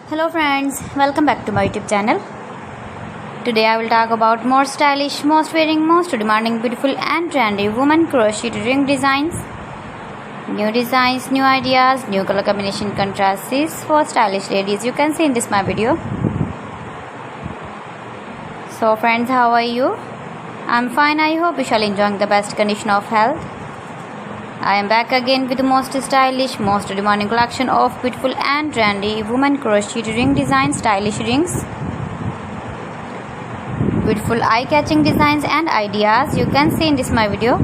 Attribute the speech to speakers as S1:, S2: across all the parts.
S1: Hello friends, welcome back to my YouTube channel. Today I will talk about more stylish, most wearing, most demanding, beautiful and trendy women crochet ring designs. New designs, new ideas, new color combination contrasts for stylish ladies. You can see in this my video. So friends, how are you? I'm fine. I hope you shall enjoying the best condition of health. I am back again with the most stylish, most demanding collection of beautiful and trendy women crochet ring designs, stylish rings. Beautiful eye-catching designs and ideas you can see in this my video.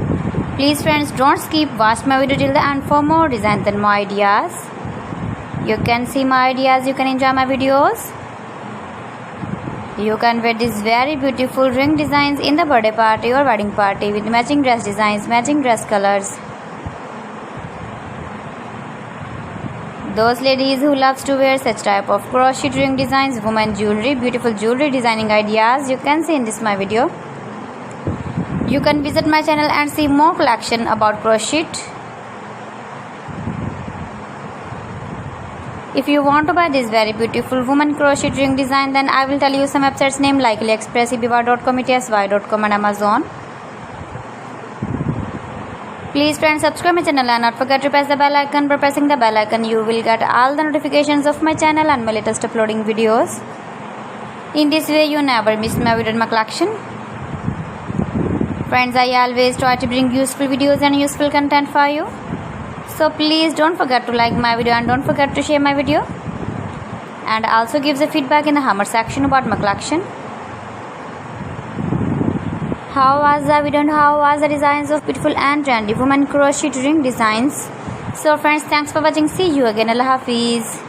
S1: Please friends, don't skip, watch my video till the end for more designs and more ideas. You can see my ideas, you can enjoy my videos. You can wear these very beautiful ring designs in the birthday party or wedding party with matching dress designs, matching dress colors. Those ladies who loves to wear such type of crochet ring designs, women jewelry, beautiful jewelry designing ideas you can see in this my video. You can visit my channel and see more collection about crochet. If you want to buy this very beautiful woman crochet ring design, then I will tell you some websites name like AliExpress, eBay.com, ETSY.com and Amazon. Please friends, subscribe my channel and not forget to press the bell icon. By pressing the bell icon, you will get all the notifications of my channel and my latest uploading videos. In this way, you never miss my video and my collection. Friends, I always try to bring useful videos and useful content for you. So please don't forget to like my video and don't forget to share my video. And also give the feedback in the comment section about my collection. How was the video and how was the designs of beautiful and trendy women crochet ring designs? So friends, thanks for watching. See you again. Allah Hafiz.